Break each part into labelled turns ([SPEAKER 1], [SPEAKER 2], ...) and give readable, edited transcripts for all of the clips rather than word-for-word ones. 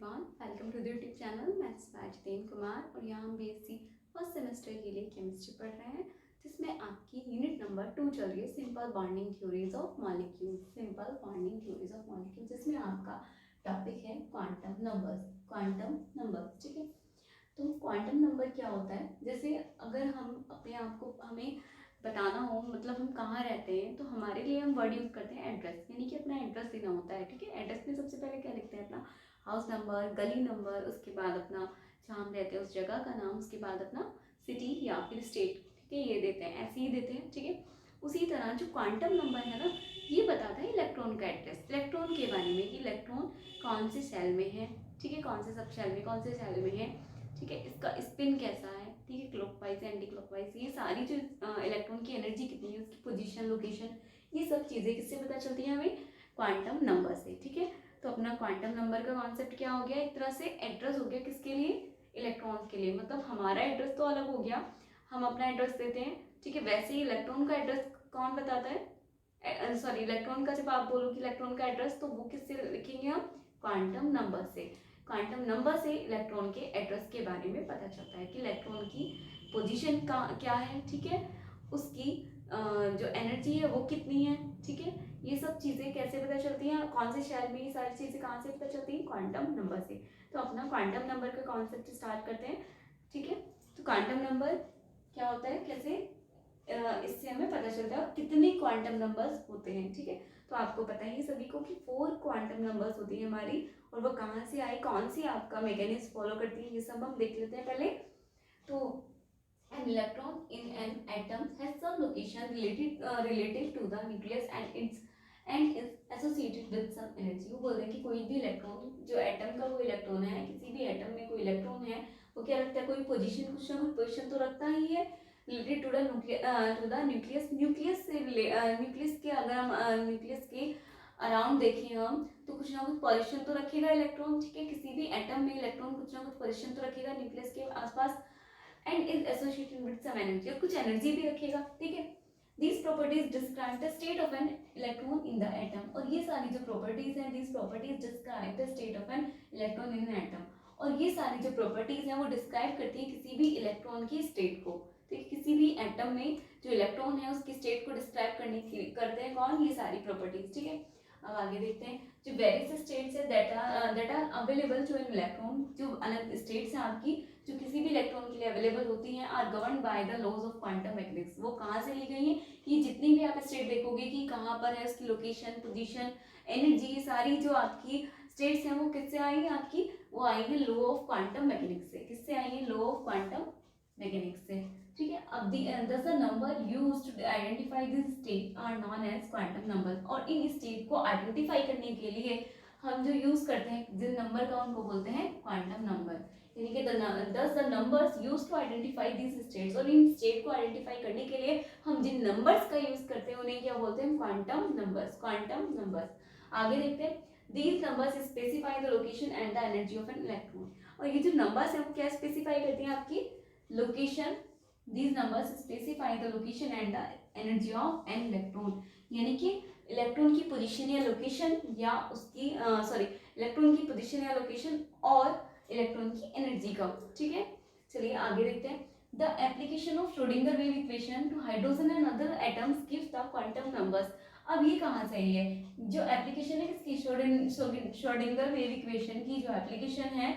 [SPEAKER 1] Everyone, welcome to the YouTube channel. मैं जितेंद्र कुमार और यहाँ हम बीएससी फर्स्ट सेमेस्टर के लिए केमिस्ट्री पढ़ रहे हैं, जिसमें आपकी यूनिट नंबर 2 चल रही है, simple bonding theories of molecule. Simple bonding theories of molecule, जिसमें आपका टॉपिक है क्वांटम नंबर्स। क्वांटम नंबर्स, ठीक है। तो क्वांटम नंबर क्या होता है? जैसे अगर हम अपने आप को हमें बताना हो, मतलब हम कहाँ रहते हैं, तो हमारे लिए हम वर्ड यूज करते हैं एड्रेस, यानी कि अपना एड्रेस देना होता है, ठीक है। एड्रेस में सबसे पहले क्या लिखते हैं? अपना हाउस नंबर, गली नंबर, उसके बाद अपना जहाँ हम रहते हैं उस जगह का नाम, उसके बाद अपना सिटी या फिर स्टेट, ठीक है, ये देते हैं, ऐसे ही देते हैं, ठीक है। उसी तरह जो क्वांटम नंबर है ना, ये बताता है इलेक्ट्रॉन का एड्रेस, इलेक्ट्रॉन के बारे में कि इलेक्ट्रॉन कौन से सेल में है, ठीक है, कौन से सब सेल में, कौन से सेल में है, ठीक है, इसका स्पिन कैसा है, ठीक है, क्लॉकवाइज एंटी क्लॉकवाइज, ये सारी जो इलेक्ट्रॉन की एनर्जी कितनी है, उसकी पोजीशन, लोकेशन, ये सब चीज़ें किससे पता चलती हैं? हमें क्वांटम नंबर से, ठीक है। तो अपना क्वांटम नंबर का कॉन्सेप्ट क्या हो गया? एक तरह से एड्रेस हो गया, किसके लिए? इलेक्ट्रॉन्स के लिए। मतलब हमारा एड्रेस तो अलग हो गया, हम अपना एड्रेस देते हैं, ठीक है। वैसे ही इलेक्ट्रॉन का एड्रेस कौन बताता है? सॉरी, इलेक्ट्रॉन का जब आप बोलो कि इलेक्ट्रॉन का एड्रेस, तो वो किससे लिखेंगे हम? क्वांटम नंबर से। क्वांटम नंबर से इलेक्ट्रॉन के एड्रेस के बारे में पता चलता है कि इलेक्ट्रॉन की पोजीशन का क्या है, ठीक है, उसकी जो एनर्जी है वो कितनी है, ठीक है। ये सब चीज़ें कैसे पता चलती हैं? कौन से शहर में? ये सारी चीज़ें कहाँ से पता चलती हैं? क्वांटम नंबर से। तो अपना क्वांटम नंबर का कॉन्सेप्ट स्टार्ट करते हैं, ठीक है। तो क्वांटम नंबर क्या होता है, कैसे इससे हमें पता चलता है कितने क्वांटम नंबर्स होते हैं, ठीक है। तो आपको पता ही सभी को कि 4 क्वांटम नंबर्स होती है हमारी, और वो कहाँ से आई, कौन सी आपका मैकेनिज्म फॉलो करती है, ये सब हम देख लेते हैं पहले। तो an electron in an atom has some location relative to the nucleus and is associated with some energy। वो बोल रहे हैं कि कोई भी इलेक्ट्रॉन, जो एटम का वो इलेक्ट्रॉन है, किसी भी एटम में कोई इलेक्ट्रॉन है, वो क्या रखता है? कोई पोजीशन, कुछ ना कुछ पोजीशन तो रखता ही है related to the nucleus. Nucleus से न्यूक्लियस के, अगर हम न्यूक्लियस के अराउंड देखें हम, तो कुछ ना कुछ पोजीशन तो रखेगा इलेक्ट्रॉन, ठीक है। किसी भी एटम में इलेक्ट्रॉन कुछ ना कुछ पोजीशन तो रखेगा न्यूक्लियस के आसपास, and is associated with some energy, और कुछ एनर्जी भी रखेगा, ठीक है। These properties describe the state of an electron in the atom, और ये सारी जो प्रॉपर्टीज हैं, these properties describe the state of an electron in an atom, और ये सारी जो प्रॉपर्टीज हैं वो डिस्क्राइब करती है किसी भी इलेक्ट्रॉन की स्टेट को, ठीक, किसी भी एटम में जो इलेक्ट्रॉन है उसकी स्टेट को डिस्क्राइब करते हैं कौन? ये सारी प्रॉपर्टीज, ठीक है। अब आगे देखते हैं जो वेरियस स्टेट्स है that are available to an electron, जो अलग स्टेट्स हैं आपकी जो किसी भी इलेक्ट्रॉन के लिए अवेलेबल होती हैं, are govern by the laws of quantum mechanics. वो कहाँ से ली गई हैं? कि जितनी भी आप स्टेट देखोगे कि कहाँ पर है, उसकी लोकेशन, पोजीशन, एनर्जी, सारी जो आपकी स्टेट्स हैं वो किससे आई हैं आपकी? वो आई है लॉ ऑफ क्वांटम मैकेनिक्स से। किससे आई है? लॉ ऑफ क्वांटम मैकेनिक्स से, ठीक है। अब the number used to identify this state are known as quantum number, और इन स्टेट को आइडेंटिफाई करने के लिए हम जो यूज करते हैं जिन नंबर का, उनको बोलते हैं क्वांटम नंबर, यानी कि the numbers used to identify this states, और इन स्टेट को आइडेंटिफाई करने के लिए हम जिन नंबर्स का यूज करते हैं उन्हें क्या बोलते हैं? Quantum numbers. क्वांटम नंबर्स, आगे देखते हैं। These numbers specify the location and the energy of an electron, और ये जो नंबर्स हैं वो क्या स्पेसिफाई करती हैं? आपकी location. These numbers specify the location and the energy of an electron, यानी कि इलेक्ट्रॉन की पोजीशन या लोकेशन, या उसकी इलेक्ट्रॉन की पोजीशन या लोकेशन और इलेक्ट्रॉन की एनर्जी का, ठीक है। चलिए आगे देखते हैं। The application of Schrodinger wave equation two hydrogen and other atoms gives the quantum numbers. अब ये कहाँ से आई है? जो एप्लीकेशन है किसकी? श्रोडिंगर वेव इक्वेशन की जो एप्लीकेशन है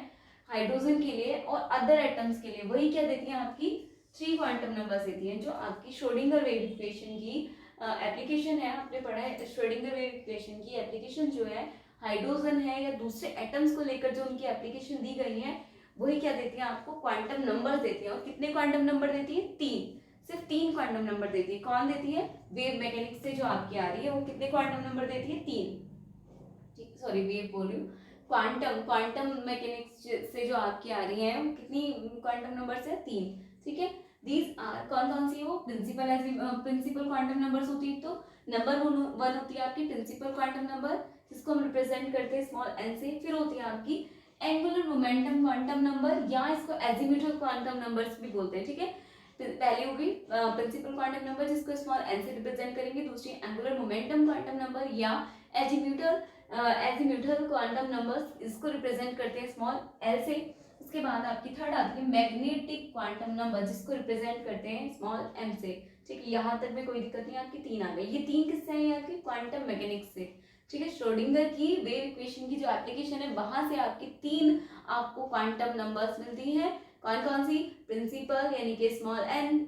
[SPEAKER 1] हाइड्रोजन के लिए और अदर एटम्स के लिए, वही क्या देती है? आपकी 3 क्वांटम नंबर्स देती है। जो आपकी श्रोडिंगर वेव इक्वेशन की एप्लीकेशन है, आपने पढ़ा है श्रोडिंगर वेव इक्वेशन की एप्लीकेशन जो है हाइड्रोजन है या दूसरे एटम्स को लेकर जो उनकी एप्लीकेशन दी गई है, वही क्या देती है? आपको क्वांटम नंबर देती है। और कितने क्वांटम नंबर देती है? 3, सिर्फ 3 क्वांटम नंबर देती है। कौन देती है? वेव मैकेनिक्स से जो आपकी आ रही है, वो कितने क्वांटम नंबर देती है? 3, सॉरी वेव बोल रही हूँ, क्वांटम मैकेनिक्स से जो आपकी आ रही है, कितनी क्वांटम नंबर है? 3, ठीक है। दीज आर कौन कौन सी है? वो प्रिंसिपल क्वांटम नंबर्स होती है। तो नंबर 1 होती है आपकी प्रिंसिपल क्वांटम नंबर, जिसको हम रिप्रेजेंट करते हैं स्मॉल n से। फिर होती है आपकी एंगुलर मोमेंटम क्वांटम नंबर, या इसको एजीम्यूटल क्वांटम नंबर्स भी बोलते हैं, ठीक है। पहली होगी प्रिंसिपल क्वांटम नंबर, जिसको स्मॉल n से रिप्रेजेंट करेंगे। दूसरी एंगुलर मोमेंटम क्वांटम नंबर या एजीम्यूटल एजीम्यूथल क्वांटम नंबर्स इसको रिप्रेजेंट करते हैं स्मॉल एल से। उसके बाद आपकी थर्ड आती है मैग्नेटिक क्वांटम नंबर जिसको रिप्रेजेंट करते हैं स्मॉल एम से। ठीक है, यहाँ तक में कोई दिक्कत नहीं, आपकी तीन आ गई। ये तीन किससे हैं? आपकी क्वांटम मैकेनिक्स से। ठीक है, श्रोडिंगर की वेव इक्वेशन की जो एप्लीकेशन है वहां से आपकी तीन आपको क्वांटम नंबर्स मिलती हैं। कौन कौन सी? प्रिंसिपल यानी कि स्मॉल एन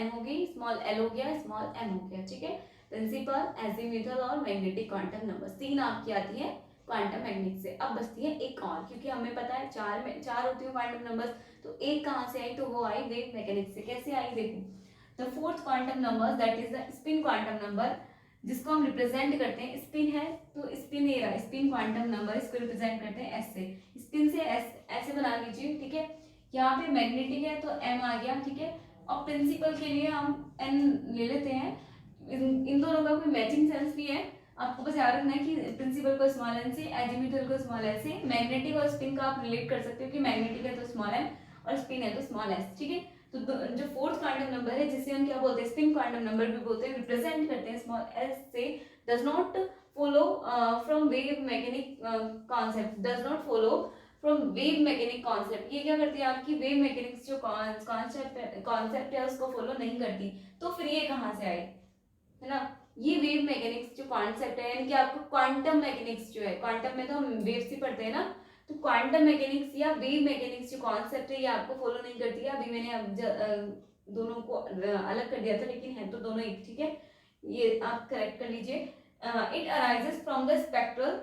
[SPEAKER 1] हो गई, स्मॉल एल हो गया, स्मॉल एम हो गया। ठीक है, प्रिंसिपल, एजीम्यूथल और मैग्नेटिक क्वांटम नंबर्स तीन आपकी आती है क्वांटम मैकेनिक्स से। अब बचती है एक और, क्योंकि हमें पता है चार होती है क्वांटम नंबर्स, तो एक कहाँ से आई? तो वो आई वेव मैकेनिक्स से। कैसे आई? देखो, the fourth quantum number that is the spin quantum number, जिसको हम रिप्रेजेंट करते हैं, स्पिन है तो स्पिन ए रहा, स्पिन क्वांटम नंबर, इसको रिप्रेजेंट करते हैं एस से। स्पिन से एस ऐसे बना लीजिए। ठीक है, यहाँ पे मैग्नेटिक है तो एम आ गया। ठीक है, और प्रिंसिपल के लिए हम एन ले लेते हैं। इन दोनों का कोई मैचिंग सेंस भी है, आपको बस याद रखना है कि प्रिंसिपल को स्मॉल एन से, एजीम्यूथल को स्मॉल एल से। मैग्नेटिक और स्पिन का आप रिलेट कर सकते हो कि मैग्नेटिक है तो स्मॉल एम और स्पिन है तो स्मॉल एस। ठीक है, तो जो फोर्थ क्वांटम नंबर है जिसे हम क्या बोलते हैं? स्पिन क्वांटम नंबर भी बोलते हैं, रिप्रेजेंट करते हैं स्मॉल एस से, does not follow from wave mechanic concept, does not follow from wave mechanic concept. ये क्या करती है? आपकी वेव मैकेनिक्स जो कॉन्सेप्ट है उसको फॉलो नहीं करती। तो फिर ये कहाँ से आई? है ना, ये वेव मैकेनिक्स जो कॉन्सेप्ट है, यानी कि आपको क्वांटम मैकेनिक्स जो है, क्वांटम में तो हम वेव्स ही पढ़ते हैं ना, तो क्वांटम मैकेनिक्स या वेव मैकेनिक्स जो कॉन्सेप्ट है ये आपको फॉलो नहीं करती है। अभी मैंने दोनों को अलग कर दिया था, लेकिन है तो दोनों एक। ठीक है, ये आप करेक्ट कर लीजिए। It arises from the spectral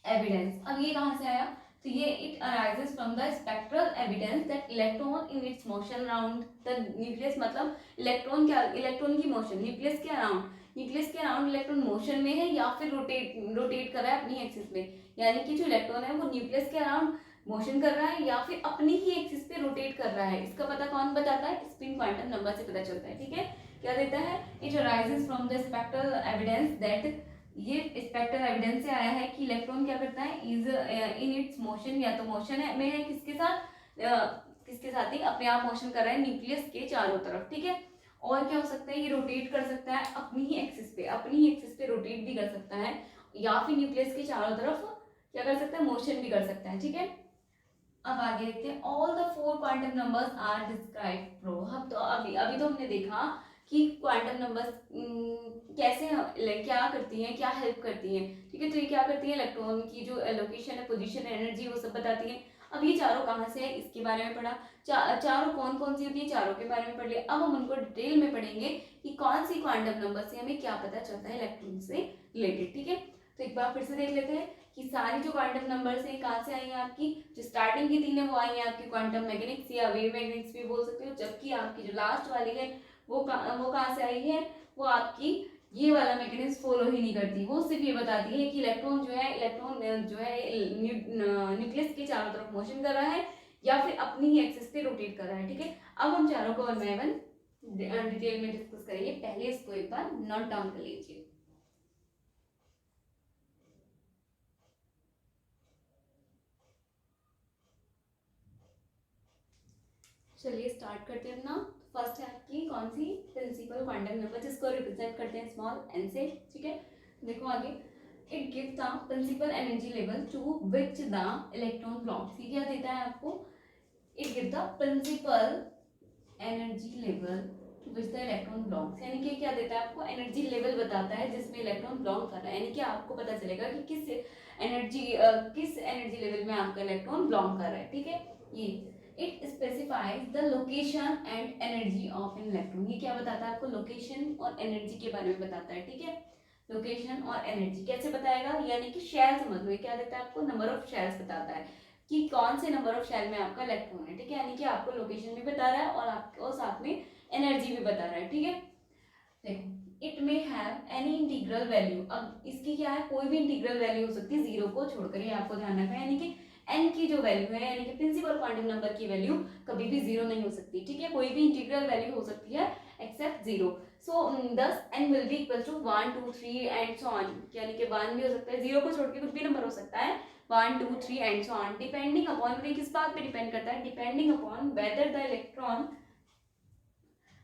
[SPEAKER 1] evidence. अब ये कहाँ से आया? तो ये it arises from the spectral evidence that electron in its motion around the nucleus, मतलब इलेक्ट्रॉन क्या, इलेक्ट्रॉन की मोशन न्यूक्लियस के अराउंड इलेक्ट्रॉन मोशन में है या फिर रोटेट कर रहा है अपनी एक्सिस में। यानी कि जो इलेक्ट्रॉन है वो न्यूक्लियस के अराउंड मोशन कर रहा है या फिर अपनी ही एक्सिस पे रोटेट कर रहा है। इसका पता कौन बताता है? स्पिन क्वांटम नंबर से पता चलता है। ठीक है, क्या देता है? It arises from the spectral evidence that, ये स्पेक्ट्रल एविडेंस से आया है कि इलेक्ट्रॉन क्या करता है? इज इन इट्स मोशन, या तो मोशन है में है किसके साथ? किसके साथ ही अपने आप मोशन कर रहा है न्यूक्लियस के चारों तरफ। ठीक है, और क्या हो सकता है? ये रोटेट कर सकता है अपनी ही एक्सिस पे रोटेट भी कर सकता है, या फिर न्यूक्लियस के चारों तरफ क्या कर सकता है? मोशन भी कर सकता है। ठीक है, अब आगे देखते हैं। All the four quantum numbers are described pro. हम तो अभी अभी तो हमने देखा कि क्वांटम नंबर्स कैसे क्या करती हैं, क्या हेल्प करती हैं। ठीक है, तो ये क्या करती है? इलेक्ट्रॉन की जो लोकेशन है, पोजीशन, एनर्जी, वो सब बताती हैं। अब ये चारों कहाँ से है इसके बारे में पढ़ा। चारों कौन कौन सी होती है, चारों के बारे में पढ़ लिया। अब हम उनको डिटेल में पढ़ेंगे कि कौन सी क्वांटम नंबर से हमें क्या पता चलता है इलेक्ट्रॉन से रिलेटेड। ठीक है, तो एक बार फिर से देख लेते हैं कि सारी जो क्वांटम नंबर्स हैं कहाँ से आई हैं आपकी। जो स्टार्टिंग की तीन है वो आई हैं आपकी क्वांटम मैकेनिक्स या वेव मैकेनिक्स भी बोल सकते हो, जबकि आपकी जो लास्ट वाली है वो कहाँ से आई है? वो आपकी ये वाला मैकेनिज्म फॉलो ही नहीं करती। वो सिर्फ ये बताती है कि इलेक्ट्रॉन जो है न्यूक्लियस के चारों तरफ मोशन कर रहा है या फिर अपनी ही एक्सिस पे रोटेट कर रहा है। ठीक है, अब हम चारों को वन बाय वन डिटेल में डिस्कस करेंगे। पहले इसको एक बार नोट डाउन कर लीजिए। चलिए स्टार्ट करते हैं अपना। फर्स्ट है आपकी कौन सी? प्रिंसिपल क्वांटम नंबर, जिसको रिप्रेजेंट करते हैं स्मॉल एन से। ठीक है, देखो आगे। It give the principal energy level to which the electron belongs. ये क्या देता है आपको? It give the principal energy level to which the electron belongs, यानी कि क्या देता है आपको? एनर्जी लेवल बताता है जिसमें इलेक्ट्रॉन बिलोंग कर रहा है। यानी कि आपको पता चलेगा कि किस एनर्जी लेवल में आपका इलेक्ट्रॉन बिलोंग कर रहा है। ठीक है, ये it specifies the location and energy of an electron. ये क्या बताता है आपको? लोकेशन और एनर्जी के बारे में बताता है। ठीक है, लोकेशन और एनर्जी कैसे बताएगा? यानी कि शेल समझ लो। ये क्या देता है आपको? नंबर ऑफ शेल्स बताता है कि कौन से नंबर ऑफ शेल में आपका इलेक्ट्रॉन है। ठीक है, यानी कि आपको लोकेशन भी बता रहा है और आपको साथ में एनर्जी भी बता रहा है। ठीक है, देखो, it may have any integral value. अब इसकी क्या है? कोई भी इंटीग्रल वैल्यू हो सकती है जीरो को छोड़कर, ये आपको ध्यान रखना है। यानी कि एन की जो वैल्यू है, यानी कि प्रिंसिपल क्वांटम नंबर की वैल्यू कभी भी जीरो नहीं हो सकती। ठीक है, कोई भी इंटीग्रल वैल्यू हो सकती है एक्सेप्ट जीरो। सो दस n will be equal to 1 2 3 and so on, यानी कि 1 भी हो सकता है, जीरो को छोड़ के कुछ भी नंबर हो सकता है, 1 2 3 and so on, depending upon, किस बात पे डिपेंड करता है? Depending upon whether the electron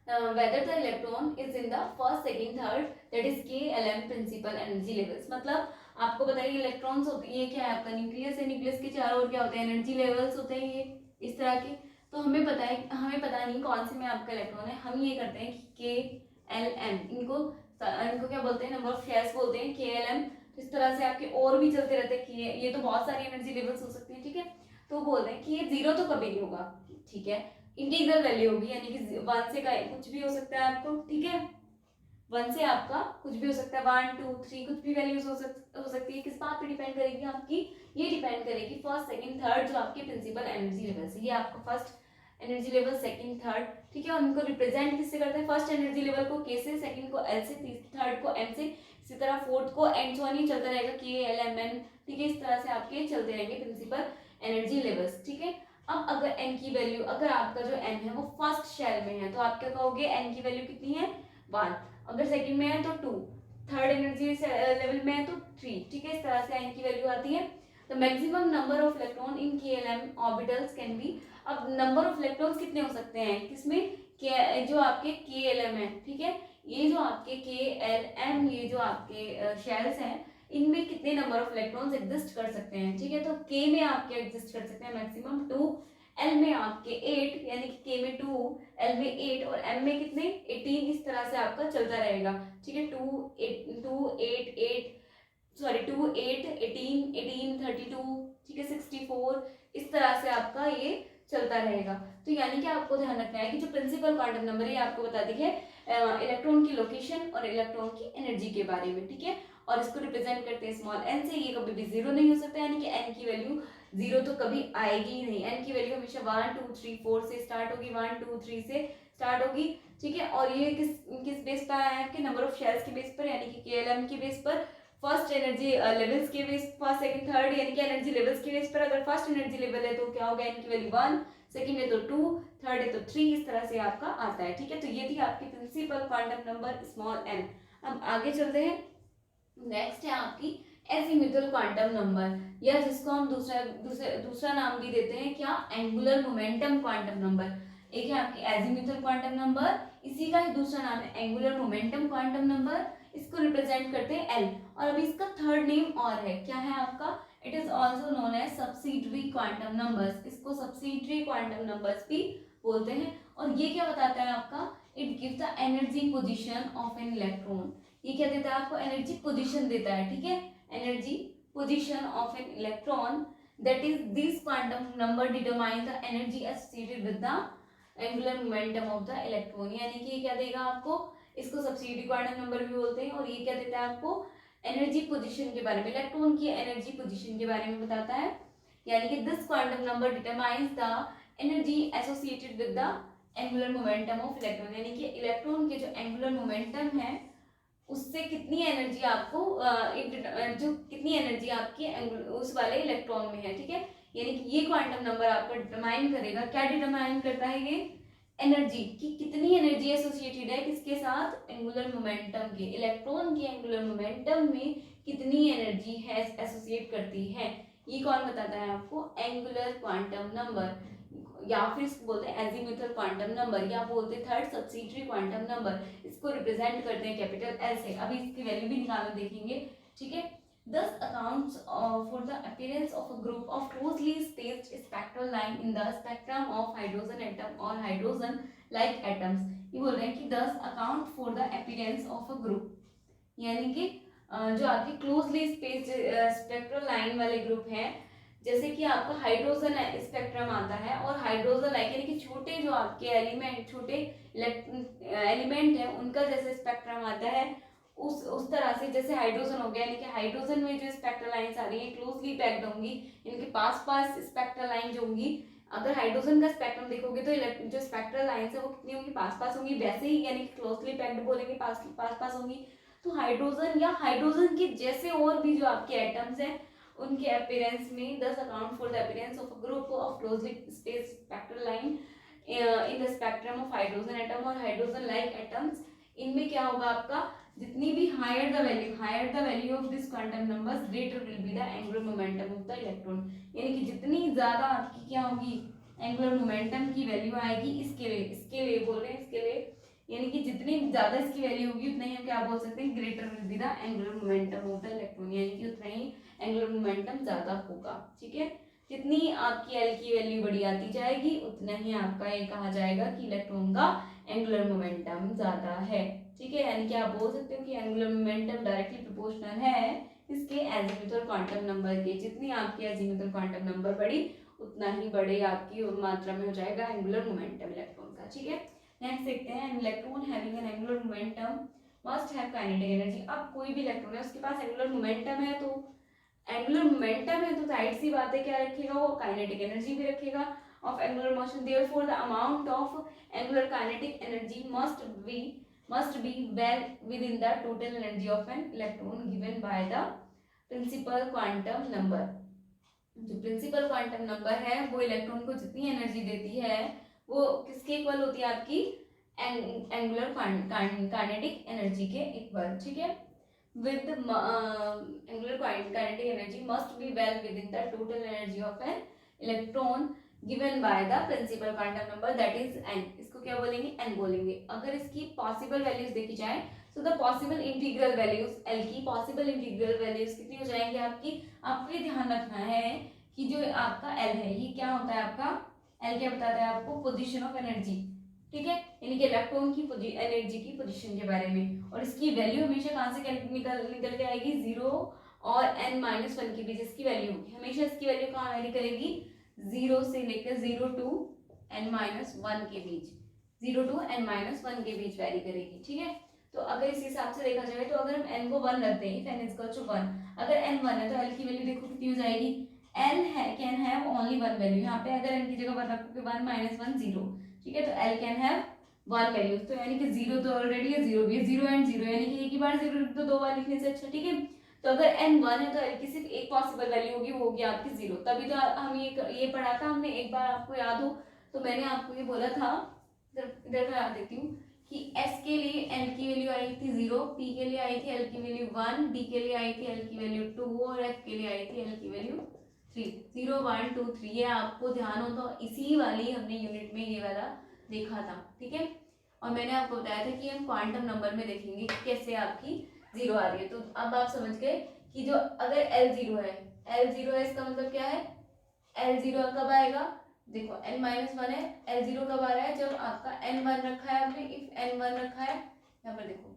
[SPEAKER 1] whether the electron is in the first, second, third, that is K, L, M principal energy levels. मतलब आपको बताइए इलेक्ट्रॉन्स होते हैं, ये क्या है आपका न्यूक्लियस है, न्यूक्लियस के चारों ओर क्या होते हैं, एनर्जी लेवल्स होते हैं ये इस तरह के। तो हमें पता है, हमें पता नहीं कौन से में आपका इलेक्ट्रॉन है, हम ये करते हैं कि K, L, M, इनको क्या बोलते हैं, नंबर ऑफ शेयर्स बोलते हैं, K, L, M। तो इस तरह से आपके और भी चलते रहते हैं, ये तो बहुत सारी एनर्जी लेवल्स हो सकती है, ठीक है। तो बोलते हैं कि ये जीरो तो कभी नहीं होगा, ठीक है, इंटीग्रल वैल्यू होगी, यानी कि 1 से का कुछ भी हो सकता है आपको, ठीक है, 1 से आपका कुछ भी हो सकता है, 1, 2, 3 कुछ भी वैल्यूज हो सकती है। किस बात पे डिपेंड करेगी आपकी, ये डिपेंड करेगी फर्स्ट, सेकंड, थर्ड जो आपके प्रिंसिपल एनर्जी लेवल है, ये आपका first energy level, second, third, ठीक है। और उनको रिप्रेजेंट किससे करते हैं, फर्स्ट एनर्जी लेवल को K से, सेकंड को L से, थर्ड को M से, इसी तरह फोर्थ को N सो नहीं चलता रहेगा, K, L, M, N, ठीक है। इस तरह से आपके चलते रहेंगे प्रिंसिपल एनर्जी लेवल्स, ठीक है। अब अगर n की वैल्यू, अगर आपका जो n है वो फर्स्ट शेल में है तो आप क्या कहोगे, n की वैल्यू कितनी है 1, अगर सेकंड में है तो 2, थर्ड एनर्जी लेवल में है तो 3, ठीक है। इस तरह से n की वैल्यू आती है। The maximum number of electron in KLM orbitals can be, अब नंबर ऑफ इलेक्ट्रॉन्स कितने हो सकते हैं किसमें, जो आपके KLM है, ठीक है, ये जो आपके KLM, ये जो आपके शेल्स हैं, इनमें कितने नंबर ऑफ इलेक्ट्रॉन्स एग्जिस्ट कर सकते हैं, ठीक है। तो K में आपके एग्जिस्ट कर सकते हैं मैक्सिमम 2, L में आपके 8, यानी कि K में 2, L में 8 और M में कितने 18, इस तरह से आपका चलता रहेगा, ठीक है। 2, 8, 18, 32, ठीक है, 64, इस तरह से आपका ये चलता रहेगा। तो यानी कि आपको ध्यान रखना है कि जो प्रिंसिपल क्वांटम नंबर है आपको बता दी है इलेक्ट्रॉन की लोकेशन और इलेक्ट्रॉन की एनर्जी के बारे में, ठीक है। और इसको रिप्रेजेंट करते हैं स्मॉल n से, ये कभी भी जीरो नहीं हो सकता, यानी कि n की वैल्यू जीरो तो कभी आएगी ही नहीं, n की वैल्यू हमेशा 1, 2, 3, 4 से स्टार्ट होगी, 1, 2, 3 से स्टार्ट होगी, ठीक है। और ये किस बेस पर आया है, नंबर ऑफ शेयर्स के बेस पर, यानी कि KLM के बेस पर, फर्स्ट एनर्जी लेवल्स के बेस, फर्स्ट, सेकंड, थर्ड, यानी कि एनर्जी लेवल्स के बेस पर। अगर फर्स्ट एनर्जी लेवल है तो क्या होगा, n की वैल्यू 1, सेकंड है तो 2, थर्ड है तो 3, इस तरह से आपका आता है, ठीक है। तो ये थी आपकी principal quantum number small n। अब आगे चलते हैं, नेक्स्ट है आपकी एजीम्यूथल क्वांटम नंबर, या जिसको हम दूसरा नाम भी देते हैं क्या, एंगुलर मोमेंटम क्वांटम नंबर। एक है आपकी एजीम्यूथल क्वांटम नंबर, इसी का ही दूसरा नाम है एंगुलर मोमेंटम क्वांटम नंबर, इसको रिप्रेजेंट करते हैं L। और अभी इसका थर्ड नेम और है, क्या है आपका, it is also known as subsidiary quantum numbers, इसको सब्सिडियरी क्वांटम नंबर्स भी बोलते हैं। और ये क्या बताता है आपका, it gives the energy position of an electron, ये क्या देता है आपको, एनर्जी पोजीशन देता है, ठीक है, energy position of an electron, that is this quantum number determine the energy associated with the angular momentum of the electron, यानी कि ये क्या देगा आपको, इसको सब्सिडियरी क्वांटम नंबर भी बोलते हैं। और ये क्या देता है आपको, एनर्जी पोजीशन के बारे में, इलेक्ट्रॉन की एनर्जी पोजीशन के बारे में बताता है, यानी कि this quantum number determines the energy associated with the angular momentum of electron, यानी कि इलेक्ट्रॉन के जो एंगुलर मोमेंटम है उससे कितनी एनर्जी आपको जो कितनी एनर्जी आपकी उस वाले इलेक्ट्रॉन में है, ठीक है। यानी कि ये क्वांटम नंबर आपका डिटरमाइन करेगा, क्या डिटरमाइन करता है ये, एनर्जी की कितनी एनर्जी एसोसिएटेड है किसके साथ, एंगुलर मोमेंटम के, इलेक्ट्रॉन के एंगुलर मोमेंटम में कितनी एनर्जी है एसोसिएट करती है, ये कौन बताता है आपको, एंगुलर क्वांटम नंबर, या फिर इसको बोलते हैं एजीम्यूथल क्वांटम नंबर, या बोलते हैं थर्ड सब्सिडियरी क्वांटम नंबर, इसको रिप्रेजेंट करते हैं कैपिटल L से। अभी इसकी वैल्यू भी निकालना देखेंगे, ठीक है। Thus accounts for the appearance of a group of closely spaced spectral line in the spectrum of hydrogen atom or hydrogen like atoms। ये बोल रहे हैं कि thus account for the appearance of a group, यानी कि जो आपके closely spaced spectral line वाले ग्रुप हैं, जैसे कि आपका हाइड्रोजन स्पेक्ट्रम आता है और हाइड्रोजन लाइक, यानी कि छोटे जो आपके एलिमेंट, छोटे एलिमेंट है उनका जैसे स्पेक्ट्रम आता है, उस तरह से जैसे हाइड्रोजन हो गया, यानी कि हाइड्रोजन में जो स्पेक्ट्रल लाइंस आ रही है क्लोजली पैक्ड होंगी, इनके पास स्पेक्ट्रल लाइन जो होंगी, अगर हाइड्रोजन का स्पेक्ट्रम देखोगे तो जो स्पेक्ट्रल लाइंस है वो कितनी होंगी, पास होंगी, वैसे ही यानी कि क्लोजली पैक्ड बोलेंगे पास होंगी। तो हाइड्रोजन या हाइड्रोजन के जैसे और भी जो आपके एटम्स हैं उनके अपीयरेंस में, thus account for the appearance of a group of closely spaced spectral line in the spectrum of hydrogen atom और hydrogen like atoms, इनमें क्या होगा आपका, जितनी भी higher the value of this quantum numbers greater will be the angular momentum of the electron, यानी कि जितनी ज्यादा आपकी क्या होगी, एंगुलर मोमेंटम की वैल्यू आएगी, इसके लिए बोल रहे हैं, इसके लिए यानी कि जितनी ज्यादा इसकी वैल्यू होगी उतना ही हम क्या बोल सकते हैं, greater will be the angular momentum of the electron, यानी कि उतना ही एंगुलर मोमेंटम ज्यादा होगा। ठीक है, जितनी आपकी एल की वैल्यू बड़ी आती जाएगी उतना ही आपका ये कहा जाएगा कि इलेक्ट्रॉन का एंगुलर मोमेंटम ज्यादा है। ठीक है, यानी कि आप बोल सकते हो कि एंगुलर मोमेंटम डायरेक्टली प्रोपोर्शनल है इसके एजीमुथल क्वांटम नंबर के। जितनी आपकी एजीमुथल क्वांटम नंबर बढ़ी उतना ही बड़े आपकी मात्रा में हो जाएगा एंगुलर मोमेंटम इलेक्ट्रॉन का। ठीक है, नेक्स्ट देखते हैं, an electron having an angular momentum must have kinetic energy. अब कोई भी इलेक्ट्रॉन है उसके पास एंगुलर मोमेंटम है, तो एंगुलर मोमेंटम है तो जाहिर सी बात है क्या रखेगा वो, काइनेटिक एनर्जी भी रखेगा of angular motion. Therefore the amount of angular kinetic energy must be well within the total energy of an electron given by the principal quantum number। जो प्रिंसिपल क्वांटम नंबर है वो electron को जितनी energy देती है वो किसके equal होती है, आपकी एंगुलर काइनेटिक एनर्जी के इक्वल। ठीक है, with angular kinetic energy must be well within the total energy of an electron given by the principal quantum number that is n। इसको क्या बोलेंगे, n बोलेंगे। अगर इसकी पॉसिबल वैल्यूज देखी जाए तो the possible integral values l की पॉसिबल इंटीग्रल वैल्यूज कितनी हो जाएंगी आपकी। आपको ये ध्यान रखना है कि जो आपका l है ये क्या होता है, आपका l क्या बताता है आपको, पोजीशन ऑफ एनर्जी। ठीक है, यानी कि इलेक्ट्रॉन की एनर्जी की पोजीशन के बारे में, और इसकी वैल्यू हमेशा कहाँ से निकल के आएगी, 0 और n-1 के बीच इसकी वैल्यू होगी। हमेशा इसकी वैल्यू कहाँ वैरी करेगी, 0 से लेकर 0 to n-1 के बीच, 0 to n-1 के बीच वैरी करेगी। ठीक है, तो अगर इस हिसाब से देखा जाए तो अगर हम n को 1 रखते हैं, n इज इक्वल टू 1, अगर n 1 है तो l की वैल्यू देखो कितनी हो जाएगी, l है कैन हैव ओनली 1 वैल्यू। यहाँ पे अगर n की जगह पर रखोगे 1 - 1 0। ठीक है, तो l कैन हैव 1 वैल्यू, तो यानी कि 0 तो ऑलरेडी है, 0 भी है, 0 एंड 0 यानी कि एक ही बार 0 लिख दो, दो बार लिखने से अच्छा। ठीक है, तो अगर n 1 है तो l की सिर्फ एक पॉसिबल वैल्यू होगी, वो होगी आपकी 0। तभी तो हम ये पढ़ा था हमने, एक बार आपको याद हो तो मैंने आपको ये बोला था, इधर करा देती हूँ कि s के लिए l की वैल्यू आई थी 0, p के लिए आई थी l की वैल्यू 1, d के लिए आई थी l की वैल्यू 2 और f के लिए आई थी l की वैल्यू 3। 0 1 2 3 ये आपको ध्यान हो तो इसी वाली हमने यूनिट में ये वाला देखा था। ठीक है, और मैंने आपको बताया था कि हम क्वांटम नंबर में देखेंगे कि कैसे आपकी 0 आ रही है। तो अब आप समझ गए कि जो अगर L0 है, L0 है इसका मतलब क्या है, L0 कब आएगा, देखो n-1 है, L0 कब आ रहा है, जब आपका n1 रखा है आपने, इफ n1 रखा है, यहाँ पर देखो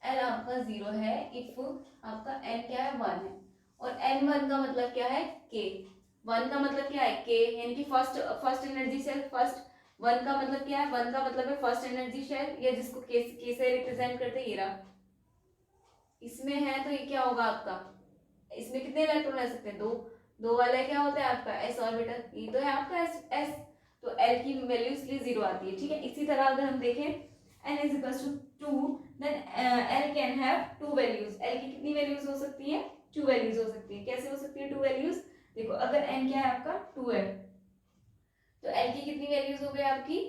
[SPEAKER 1] L आपका 0 है इफ आपका n क्या है 1 है, और n1 का मतलब क्या है k, 1 का मतलब क्या है k, यानी कि फर्स्ट एनर्जी सेल, फर्स्ट 1 का मतलब क्या है, 1 का मतलब है फर्स्ट एनर्जी शेल, या जिसको k से रिप्रेजेंट करते हैं, ये रहा इसमें है, तो ये क्या होगा आपका, इसमें कितने इलेक्ट्रॉन रह सकते हैं, दो वाला क्या होता है आपका s ऑर्बिटल, ये तो है आपका s, तो l की वैल्यू इसलिए 0 आती है। ठीक है, इसी तरह अगर हम देखें n is equal to 2 then l can have 2 values. l की कितनी वैल्यूज हो सकती है, 2 वैल्यूज हो सकती है। कैसे हो सकती है 2 वैल्यूज, देखो अगर n क्या है आपका 2 है तो l की कितनी वैल्यूज हो गई आपकी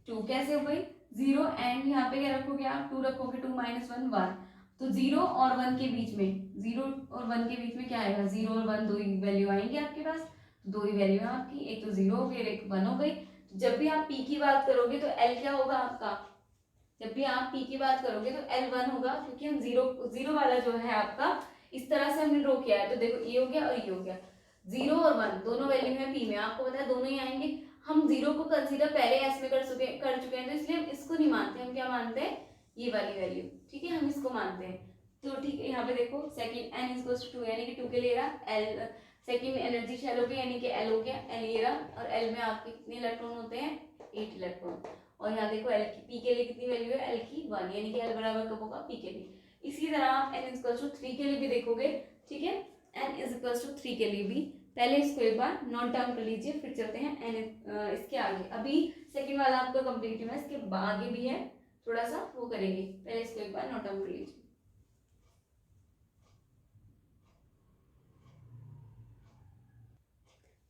[SPEAKER 1] 2, कैसे हो गई 0 एंड यहाँ पे क्या रखोगे आप, 2 रखोगे, 2 - 1 1, तो 0 और 1 के बीच में, 0 और 1 के बीच में क्या आएगा, 0 और 1 दो ही वैल्यू आएंगे आपके पास, तो दो ही वैल्यू है आपकी, एक तो 0 हो गई और एक 1 हो गई। जब भी आप p की बात करोगे तो l क्या होगा आपका, जब भी आप p की बात करोगे तो l 1 होगा, क्योंकि हम 0 वाला जो है आपका इस तरह से हमने ड्रॉ किया है। तो देखो ये हो गया और ये हो गया, 0 और 1 दोनों वैल्यू है p में, आपको पता है दोनों ही आएंगे। हम 0 को कंसीडर पहले s में कर चुके हैं, तो इसलिए हम इसको नहीं मानते, हम क्या मानते हैं ये वाली वैल्यू। ठीक है, हम इसको मानते हैं। तो ठीक है, यहाँ पे देखो सेकंड n इज 2 यानी कि 2 के लिए रहा l, सेकंड एनर्जी शेल हो गई यानी कि l हो गया, l ये रहा, और l में आपके कितने इलेक्ट्रॉन होते हैं 8 इलेक्ट्रॉन। और यहाँ देखो l की p के लिए कितनी वैल्यू है, l की 1, यानी कि l बराबर कब होगा p के लिए। इसी तरह आप n इज 3 के लिए भी देखोगे। ठीक है, n इज 3 के लिए भी, पहले इसको एक बार नोट डाउन कर लीजिए, फिर चलते हैं n इसके आगे। अभी सेकंड वाला आपका कंप्लीट हुआ है, इसके आगे भी है, थोड़ा सा वो करेंगे, पहले इसको एक बार नोट डाउन कर लीजिए।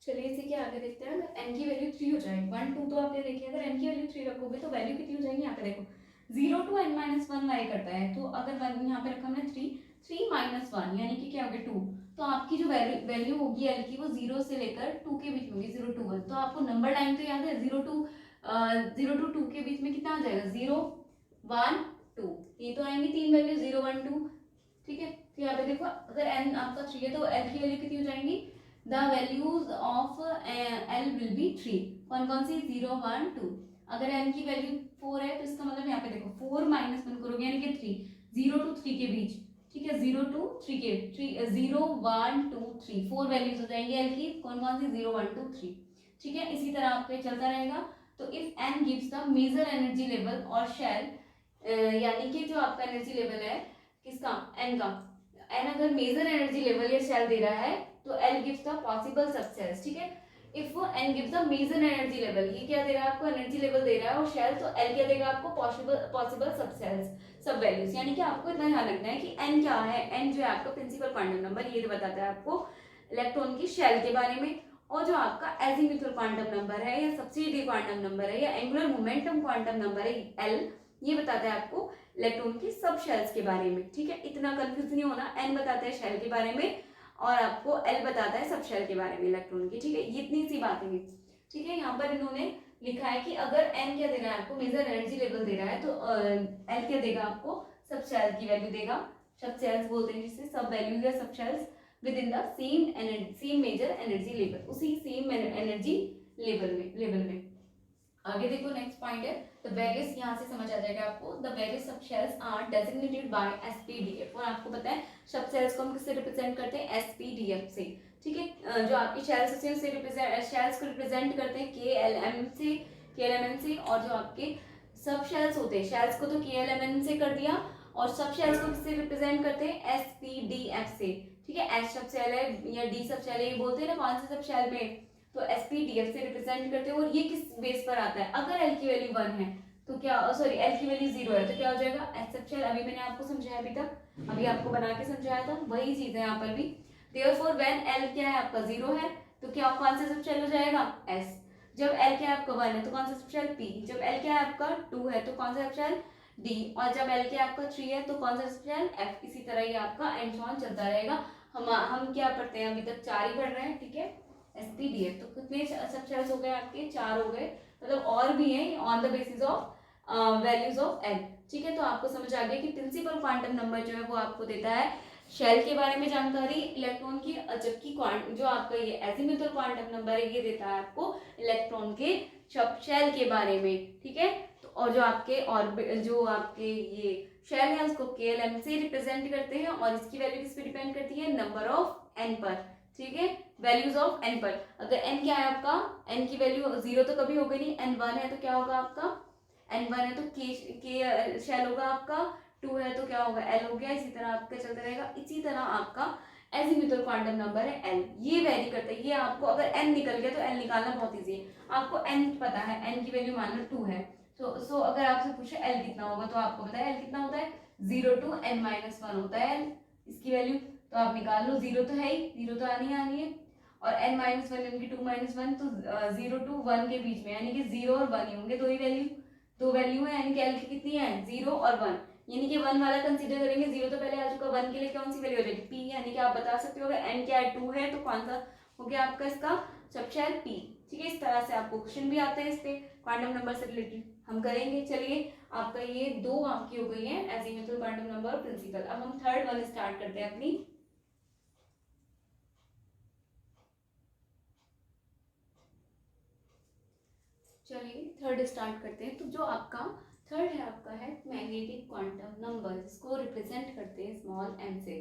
[SPEAKER 1] चलिए इसी के आगे देखते हैं। अगर n की वैल्यू 3 हो जाए, 1 2 तो आपने देखी, अगर n की वैल्यू 3 रखोगे तो वैल्यू कितनी हो जाएगी, यहाँ पे देखो 0 to n-1 लाई करता है, तो अगर 1 यहाँ पे रखा हमने 3 - 1 यानी कि क्या हो गया 2, तो आपकी जो वैल्यू होगी l की वो 0 से लेकर 2 के बीच में होगी, 0 to 1। तो आपको नंबर टाइम तो याद है, 0 to 2 के बीच में कितना आ जाएगा 0 1 2, ये तो आएंगी 3 वैल्यू 0 1 2, ठीक है। तो यहाँ पे देखो अगर n आपका 3 है तो l की वैल्यू कितनी हो जाएंगी, the values of l will be 3, कौन कौन सी 0 1 2। अगर n की वैल्यू 4 है तो इसका मतलब यहाँ पे देखो 4 माइनस 1 करोगे यानी कि 3, 0 to 3 के बीच, ठीक है, 0 to 3 के 0 1 2 3 4 वैल्यूज हो जाएंगी l की, कौन कौन सी 0 1 2 3, ठीक है। इसी तरह आपके चलता रहेगा। तो if n gives the major energy level और शेल, यानी कि जो आपका एनर्जी लेवल है किसका, n का, n अगर मेजर एनर्जी लेवल या शेल दे रहा है तो l gives the possible subshells, ठीक है। If n gives the major energy level, ये क्या दे रहा है आपको, एनर्जी लेवल दे रहा है, और शेल तो l क्या देगा आपको, पॉसिबल सबसेल्स सब वैल्यूज। यानी कि आपको इतना ध्यान रखना है कि n क्या है, n जो है आपका प्रिंसिपल क्वांटम नंबर, ये बताता है आपको इलेक्ट्रॉन की शेल के बारे में। और जो आपका एजीमुथल क्वांटम नंबर है या सब्सिडी क्वांटम नंबर है या एंगुलर मोमेंटम क्वांटम नंबर है एल, ये बताता है आपको इलेक्ट्रॉन की सब शेल्स के बारे में, ठीक है। इतना कंफ्यूज नहीं होना, एन बताता है शेल के बारे में और आपको एल बताता है सब शेल के बारे में इलेक्ट्रॉन की, ठीक है। ये इतनी सी बातें हैं, ठीक है। यहाँ पर इन्होंने लिखा है कि अगर एन क्या दे रहा है आपको, मेजर एनर्जी लेवल दे रहा है, तो एल क्या देगा आपको, सब शेल की वैल्यू देगा, सब शेल्स बोलते हैं जिससे, सब वैल्यू या subshells within the same major energy level, उसी सेम एनर्जी लेवल में। आगे देखो नेक्स्ट पॉइंट है द वेरियस, यहाँ से समझ आ जाएगा आपको, the various subshells are designated by SPDF, और आपको पता है सब शेल्स को हम किससे रिप्रेजेंट करते हैं, एसपीडीएफ से, ठीक है। जो आपकी शेल्स होती है उससे शेल्स को रिप्रेजेंट करते हैं केएलएम से, और जो आपके सब शेल्स होते हैं, शेल्स को तो केएलएमएन से कर दिया, और सब शेल्स को किससे रिप्रेजेंट करते हैं, एसपीडीएफ से, ठीक है। एस सब शेल है या डी सब शेल है, ये बोलते हैं ना कौन से सब शेल में, तो एसपीडीएफ से रिप्रेजेंट करते हैं। और ये किस बेस पर आता है, अगर एल की वैल्यू 1 है तो क्या, सॉरी एल की वैल्यू 0 है तो क्या हो जाएगा, एस सब शेल। अभी मैंने आपको समझाया, अभी तक अभी आपको बना के समझाया था, वही चीज है यहाँ पर भी। देयरफॉर व्हेन एल क्या है आपका 0 है तो क्या कौन सा सब शेल हो जाएगा, एस। जब एल क्या है आपका 1 है तो कौन सा सब शेल, पी। जब एल क्या है आपका 2 है तो कौन सा सब शेल, डी। और जब एल क्या आपका 3 है तो कौन सा सब शेल, एफ। इसी तरह ये आपका एंड ऑन चलता रहेगा। हम क्या पढ़ते हैं, अभी तक 4 ही पढ़ रहे हैं, ठीक है। एसपीडीएफ तो कितने सब शेल्स हो गए आपके, 4 हो गए, मतलब और भी हैं on the basis of values of L, ठीक है। तो आपको समझ आ गया कि प्रिंसिपल क्वांटम नंबर जो है वो आपको देता है शेल के बारे में जानकारी इलेक्ट्रॉन की, जबकि जो आपका ये एजीमुथल क्वांटम नंबर है ये देता है आपको इलेक्ट्रॉन के शेल के बारे में, ठीक है। तो और जो आपके जो आपके ये शेल है उसको केएलएम से रिप्रेजेंट करते हैं, और इसकी वैल्यू किस पे डिपेंड करती है, नंबर ऑफ एन पर, ठीक है, वैल्यूज ऑफ एन पर। अगर एन क्या है आपका, एन की वैल्यू 0 तो कभी होगी नहीं, एन 1 है तो क्या होगा आपका, एन 1 है तो के शेल होगा आपका, 2 है तो क्या होगा, एल हो गया। इसी तरह आपका चलता रहेगा। इसी तरह आपका एजीमुथल क्वांटम नंबर है एल, ये वेरी करता है। ये आपको अगर एन निकल गया तो एल निकालना बहुत ईजी है। आपको एन पता है, एन की वैल्यू मान लो 2 है, सो अगर आपसे पूछे एल कितना होगा तो आपको पता है एल कितना होता है, 0 to n-1 होता है एल, इसकी वैल्यू तो आप निकाल लो। 0 तो है ही, 0 तो आनी है, और n-1 यानी कि 2-1 तो 0 to 1 के बीच में, यानी कि 0 और 1 ही होंगे, दो वैल्यू है, यानी कि एल की कितनी है, 0 और 1, यानी कि 1 वाला कंसीडर करेंगे, 0 तो पहले आ चुका, 1 के लिए कौन सी वैल्यू हो जाएगी, p। यानी कि आप बता सकते हो अगर n क्या है 2 है तो कौन सा हो गया आपका इसका सब शेल p, ठीक है। इस तरह से आपको क्वेश्चन भी आते हैं इस पे क्वांटम नंबर से रिलेटेड, हम करेंगे। चलिए आपका ये 2 आपकी हो गई है एजीमुथल क्वांटम नंबर प्रिंसिपल। अब हम थर्ड वन स्टार्ट करते हैं अपनी। चलिए थर्ड स्टार्ट करते हैं। तो जो आपका थर्ड है आपका है मैग्नेटिक क्वांटम नंबर, जिसको रिप्रेजेंट करते हैं स्मॉल m से।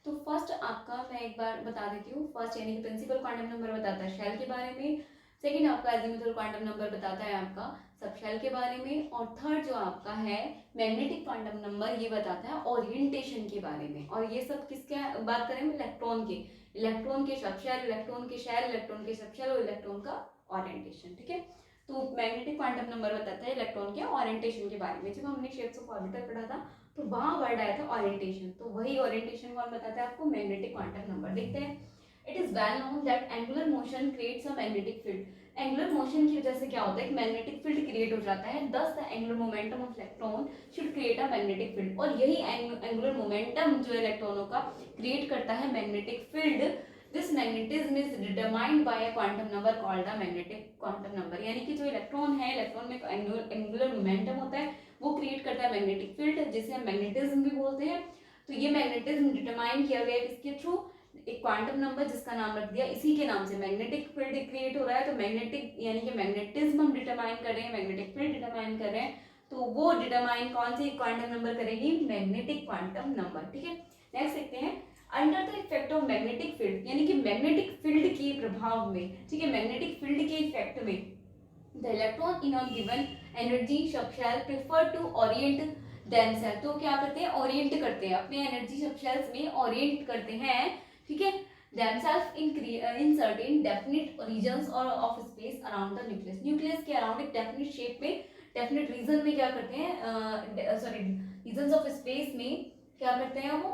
[SPEAKER 1] तो फर्स्ट आपका मैं एक बार बता देती हूँ, फर्स्ट यानी कि प्रिंसिपल क्वांटम नंबर बताता है शेल के बारे में, सेकंड आपका एजीमुथल क्वांटम नंबर बताता है आपका सब शेल के बारे में, और थर्ड जो आपका है मैग्नेटिक क्वांटम नंबर ये बताता है ओरिएंटेशन के बारे में। और ये सब किसके बात करें, इलेक्ट्रॉन के सब शेल, इलेक्ट्रॉन के शेल, इलेक्ट्रॉन के सब शेल और इलेक्ट्रॉन का ओरिएंटेशन, ठीक है। तो मैग्नेटिक क्वांटम नंबर बताता है इलेक्ट्रॉन के ओरिएंटेशन के बारे में। जब हमने शेप्स ऑफ ऑर्बिटल पढ़ा था तो वहां वर्ड आया था ओरिएंटेशन, तो वही ओरिएंटेशन कौन बताता है आपको, मैग्नेटिक क्वांटम नंबर। देखते हैं। It is well known that angular motion creates a magnetic field. Angular motion की वजह से क्या होता है, एक मैग्नेटिक फील्ड क्रिएट हो जाता है, दस the angular momentum of electron should create a magnetic field. और यही एंगुलर मोमेंटम जो इलेक्ट्रॉनों का क्रिएट करता है magnetic field. This magnetism is determined by a quantum number called the magnetic quantum number. यानी कि जो इलेक्ट्रॉन है, इलेक्ट्रॉन में एंगुलर मोमेंटम होता है, वो क्रिएट करता है मैग्नेटिक फील्ड, जिसे हम मैग्नेटिज्म भी बोलते हैं। तो ये मैग्नेटिज्म डिटरमाइन किया गया है किसके थ्रू, एक क्वांटम नंबर जिसका नाम रख दिया इसी के नाम से, मैग्नेटिक फील्ड क्रिएट हो रहा है तो मैग्नेटिक यानी कि मैग्नेटिज्म हम डिटरमाइन कर रहे हैं, मैग्नेटिक फील्ड डिटरमाइन कर रहे हैं, तो वो डिटरमाइन कौन सी क्वांटम नंबर करेगी, मैग्नेटिक क्वांटम नंबर। ठीक है, नेक्स्ट देखते हैं under the effect of magnetic field, यानी कि मैग्नेटिक फील्ड के प्रभाव में, ठीक है, मैग्नेटिक फील्ड के इफेक्ट में the electron in a given energy subshell prefer to orient themself, तो क्या करते हैं, ओरिएंट करते हैं अपने एनर्जी सबशेल्स में, ओरिएंट करते हैं, ठीक है, themselves in certain definite regions or of space around the nucleus, nucleus के अराउंड एक डेफिनेट शेप में, डेफिनेट रीजन में क्या करते हैं, सॉरी रीजन्स ऑफ स्पेस में क्या करते हैं, वो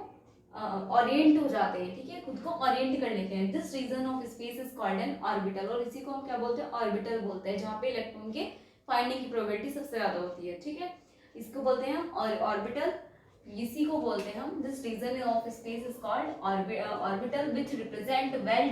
[SPEAKER 1] ओरिएंट हो जाते हैं, ठीक है, खुद को ओरिएंट कर लेते हैं। This region of space is called an orbital, और इसी को हम क्या बोलते हैं, ऑर्बिटल बोलते हैं, जहाँ पे इलेक्ट्रॉन के फाइंडिंग की प्रोबेबिलिटी सबसे ज्यादा होती है, ठीक है, इसको बोलते हैं हम ऑर्बिटल, इसी को बोलते हैं हम। This region of space is called orbital which represent well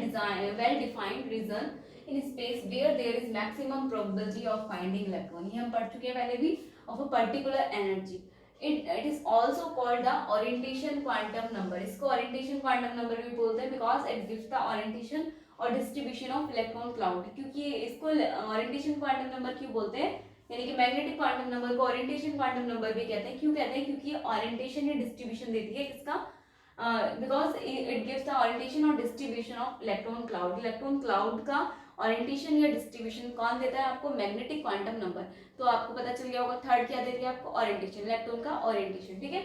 [SPEAKER 1] defined region in space where there is maximum probability of finding electron, ये हम पढ़ चुके हैं पहले भी, of a particular energy. It is also called the orientation quantum number, इसको orientation quantum number भी बोलते हैं because it gives the orientation और distribution of electron cloud, क्योंकि इसको orientation quantum number क्यों बोलते हैं, यानी कि मैग्नेटिक क्वांटम नंबर को ओरिएंटेशन क्वांटम नंबर भी कहते हैं, क्यों कहते हैं, क्योंकि ओरिएंटेशन या डिस्ट्रीब्यूशन देती है किसका, because it gives the orientation और distribution of electron cloud, electron cloud का ओरिएंटेशन या डिस्ट्रीब्यूशन कौन देता है आपको, मैग्नेटिक क्वांटम नंबर। तो आपको पता चल गया होगा थर्ड क्या देती है आपको, ओरिएंटेशन, इलेक्ट्रॉन का ओरिएंटेशन, ठीक है।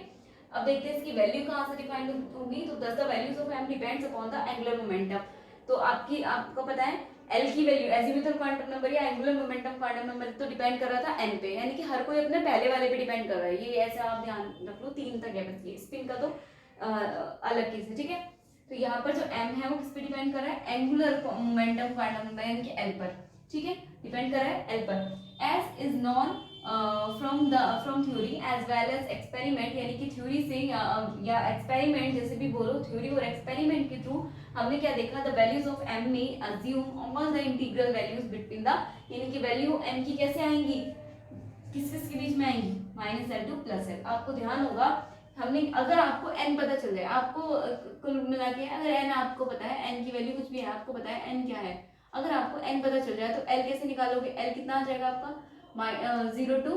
[SPEAKER 1] अब देखते हैं इसकी वैल्यू कहाँ से डिफाइन होगी, तो thus the values of M depends upon the angular momentum, तो आपको पता है एल की वैल्यू एजीमुथल क्वांटम नंबर या एंगुलर मोमेंटम क्वांटम नंबर तो डिपेंड कर रहा था एन पे, यानी कि हर कोई अपने पहले वाले पे डिपेंड कर रहा है, ये ऐसा आप ध्यान रख लो, 3 तक है बस, ये स्पिन का तो अलग केस है, ठीक है। तो यहाँ पर जो एम है वो किस पे डिपेंड कर रहा है, एंगुलर मोमेंटम क्वांटम नंबर यानी कि एल पर, ठीक है, डिपेंड कर रहा है एल पर। As is known from theory as well as experiment, यानी कि थ्योरी से या एक्सपेरिमेंट जैसे भी बोलो, थ्योरी और एक्सपेरिमेंट के थ्रू हमने क्या देखा, द वैल्यूज ऑफ एम में assume all the integral values between the, यानी कि वैल्यू एम की कैसे आएंगी, किस किस के बीच में आएंगी, -L to +L। आपको ध्यान होगा हमने, अगर आपको n पता चल जाए, आपको कुल मिला के अगर n आपको पता है, n की वैल्यू कुछ भी है आपको पता है n क्या है, अगर आपको n पता चल जाए तो l कैसे निकालोगे, l कितना आ जाएगा आपका 0 to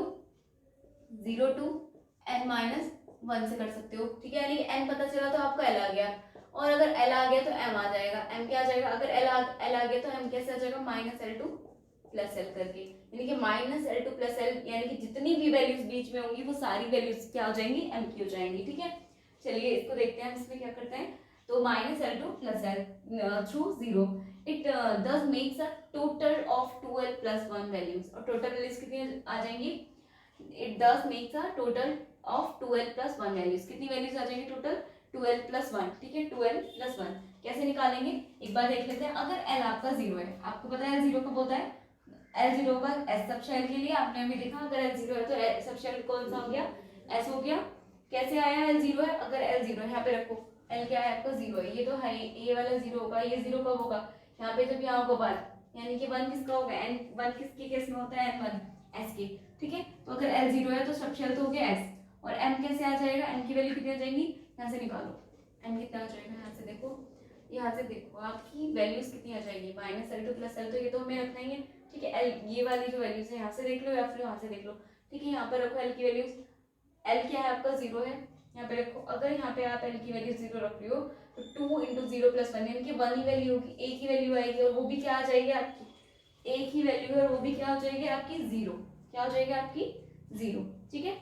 [SPEAKER 1] n-1 से कर सकते हो, ठीक है, यानी कि n पता चला तो आपका l आ गया, और अगर l आ गया तो m आ जाएगा, m क्या आ जाएगा, अगर l आ गया तो m कैसे आ जाएगा, -L to +L करके, यानी कि -L to +L, यानी कि जितनी भी वैल्यूज बीच में होंगी वो सारी वैल्यूज क्या हो जाएंगी, m की हो जाएंगी, ठीक है। चलिए इसको देखते हैं हम इसमें क्या करते हैं, तो -L to +L through 0 it does makes a total of 2l + 1 values, और टोटल वैल्यूज कितनी आ जाएंगी, it does makes a total of 2l + 1 values, कितनी वैल्यूज आ जाएंगी टोटल 2l + 1, ठीक है, 2l + 1 कैसे निकालेंगे, एक बार देख लेते हैं। अगर l आपका 0 है, आपको पता है l 0 कब होता है, l 0 होगा s सब शेल के लिए, आपने अभी देखा अगर l 0 है तो सब शेल कौन सा हो गया, s हो गया, कैसे आया l 0 है, अगर l 0 है यहाँ पे रखो, l क्या है आपका 0 है, ये तो है, ये वाला 0 होगा, ये 0 कब होगा, यहाँ पे जब यहाँ होगा 1, यानी कि 1 किसका होगा, n1 किसके केस में होता है, n1 s के, ठीक है। तो अगर l 0 है तो सब शेल तो हो गया s, और m कैसे आ जाएगा, m की वैल्यू कितनी आ जाएंगी, यहाँ से निकालो m कितना आ जाएगा, यहाँ से देखो, यहाँ से देखो आपकी वैल्यूज कितनी आ जाएगी, -L to +L, तो ये तो हमें रखना ही है, ठीक है। l ये वाली जो वैल्यूज है यहाँ से देख लो या फिर यहाँ से देख लो, ठीक है, यहाँ पर रखो l की वैल्यूज, l क्या है आपका 0 है, यहाँ पे रखो, अगर यहाँ पे आप l की वैल्यू 0 रख रही हो तो 2 × 0 + 1 यानी कि 1 ही वैल्यू होगी, एक ही वैल्यू आएगी, और वो भी क्या आ जाएगी आपकी, एक ही वैल्यू है और वो भी क्या हो जाएगी आपकी 0, क्या हो जाएगी आपकी 0, ठीक है।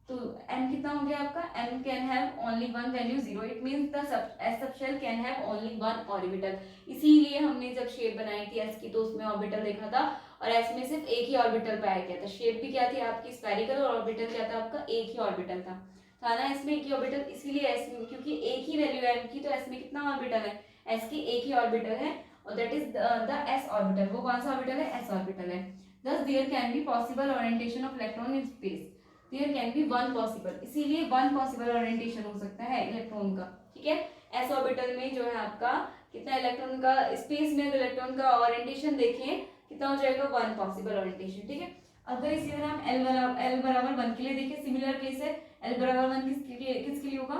[SPEAKER 1] तो m कितना हो गया आपका, m can have only one value 0, it means the s subshell can have only one orbital, इसीलिए हमने जब शेप बनाई थी s की तो उसमें ऑर्बिटल देखा था, और s में सिर्फ एक ही ऑर्बिटल पाया गया था, शेप भी क्या थी आपकी स्फेरिकल, और ऑर्बिटल क्या था आपका, एक ही ऑर्बिटल था ना इसमें, एक ही ऑर्बिटल, इसीलिए s में क्योंकि एक ही वैल्यू है m की, तो s में कितना ऑर्बिटल है, s की एक ही ऑर्बिटल है, और that is the s orbital, वो कौन सा ऑर्बिटल है, s ऑर्बिटल है। thus there can be possible orientation of electron in space, there can be one possible, इसीलिए वन पॉसिबल ओरिएंटेशन हो सकता है इलेक्ट्रॉन का, ठीक है। एस ऑर्बिटल में जो है आपका कितना इलेक्ट्रॉन का, स्पेस में अगर इलेक्ट्रॉन का ओरिएंटेशन देखें कितना हो जाएगा, वन पॉसिबल ओरिएंटेशन, ठीक है।
[SPEAKER 2] अगर इसी तरह हम एल बराबर 1 के लिए देखें, सिमिलर केस है, एल बराबर 1 किसके लिए होगा,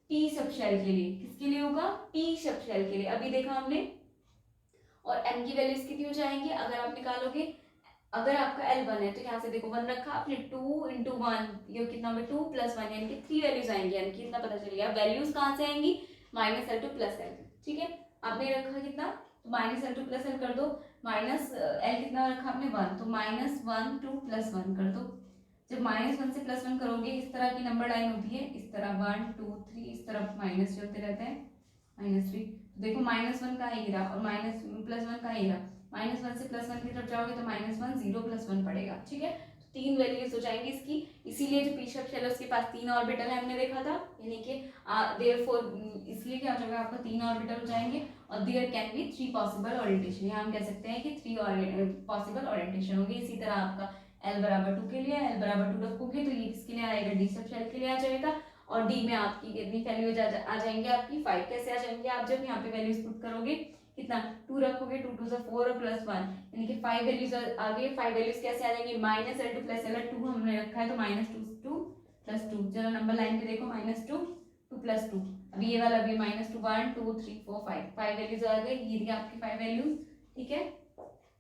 [SPEAKER 2] पी सब शेल के लिए, किसके लिए होगा, पी सब शेल के लिए, अभी देखा हमने। और एम की वैल्यूज कितनी हो जाएंगी अगर आप निकालोगे, अगर आपका एल 1 है तो यहाँ से देखो 1 रखा आपने, 2 इंटू 1 ये कितना होगा, 2 प्लस 1 यानी कि 3 वैल्यूज आएंगी, यानी कि इतना पता चल गया। वैल्यूज कहाँ से आएंगी, minus L two plus L, ठीक है। आपने रखा कितना, तो minus L two plus L कर दो, माइनस एल कितना रखा आपने 1, तो माइनस 1 टू प्लस 1 कर दो। जब माइनस 1 से प्लस 1 करोगे इस तरह की नंबर लाइन होती है, इस तरह 1 2 3, इस तरफ माइनस चलते रहते हैं, -3। तो देखो -1 का ही गिरा और माइनस प्लस 1 का ही गिरा, -1 से +1 की तरफ जाओगे तो -1 0 + 1 पड़ेगा, ठीक है। तो 3 वैल्यूज हो जाएंगी इसकी, इसीलिए जो पी सब शेल है उसके पास 3 ऑर्बिटल है, हमने देखा था, यानी कि देयरफॉर इसलिए क्या हो जाएगा आपका 3 ऑर्बिटल हो जाएंगे। और there can be 3 possible orientation, यहाँ हम कह सकते हैं कि 3 पॉसिबल ओरिएंटेशन होंगे। इसी तरह आपका एल बराबर 2 के लिए, एल बराबर 2 रखोगे तो ये किसके लिए आएगा, डी सब शेल के लिए आ जाएगा। और डी में आपकी कितनी वैल्यूज आ जाएंगे आपकी 5, कैसे आ जाएंगे, आप जब यहाँ पे वैल्यूज पुट करोगे, कितना 2 रखोगे, 2 2 4 और +1 यानी कि 5 वैल्यूज आ गई। 5 वैल्यूज कैसे आ जाएंगी, minus L two plus L, 2 हमने रखा है तो -2 + 2, जरा नंबर लाइन पे देखो, -2 2 + 2, अभी ये वाला भी -2 1 2 3 4 5 वैल्यूज आ गई, ये आपकी 5 वैल्यूज, ठीक है,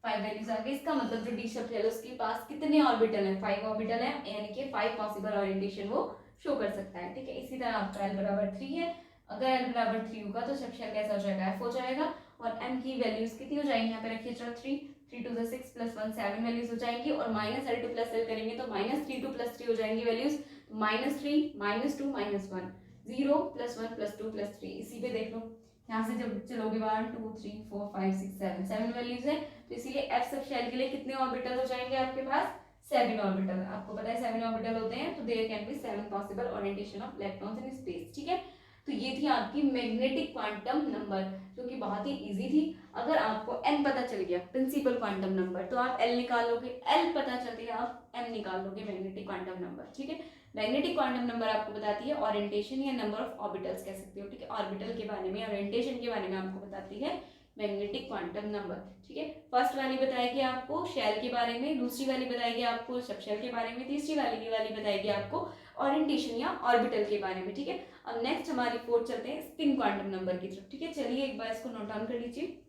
[SPEAKER 2] 5 वैल्यूज आ गई। इसका मतलब जो डी सब शेल है उसके पास कितने ऑर्बिटल है, 5 ऑर्बिटल है, यानी कि 5 पॉसिबल ओरिएंटेशन वो शो कर सकता है, ठीक है। इसी तरह आपका एल बराबर 3 है, अगर एल बराबर 3 होगा तो सब शेल कैसा हो जाएगा, एफ हो जाएगा। और एम की वैल्यूज कितनी हो जाएंगी, यहाँ पे रखिए चलो 3 3 2 6 + 1 7 वैल्यूज हो जाएंगी। और minus L two plus L करेंगे तो -3 2 + 3 हो जाएंगी वैल्यूज, -3 -2 -1 0 + 1 + 2 + 3, इसी पे देख लो, यहाँ से जब चलोगे 1 2 3 4 5 6 7 वैल्यूज है, तो इसीलिए एफ सब शेल के लिए कितने ऑर्बिटल हो जाएंगे आपके पास, 7 ऑर्बिटल। आपको पता है 7 ऑर्बिटल होते हैं, तो there can be 7 possible orientation of electrons in space, ठीक है। तो ये थी आपकी मैग्नेटिक क्वांटम नंबर, जो कि बहुत ही इजी थी। अगर आपको n पता चल गया प्रिंसिपल क्वांटम नंबर, तो आप l निकाल लोगे, l पता चल गया आप m निकाल लोगे मैग्नेटिक क्वांटम नंबर, ठीक है। मैग्नेटिक क्वांटम नंबर आपको बताती है ओरिएंटेशन या नंबर ऑफ ऑर्बिटल्स कह सकते हो, ठीक है। ऑर्बिटल के बारे में, ओरिएंटेशन के बारे में आपको बताती है मैग्नेटिक क्वांटम नंबर, ठीक है। फर्स्ट वाली बताएगी आपको शेल के बारे में, दूसरी वाली बताएगी आपको सब शेल के बारे में, तीसरी वाली बताएगी आपको ओरिएंटेशन या ऑर्बिटल के बारे में, ठीक है। अब नेक्स्ट हमारी फोर्थ चलते हैं स्पिन क्वांटम नंबर की तरफ, ठीक है। चलिए एक बार इसको नोट डाउन कर लीजिए।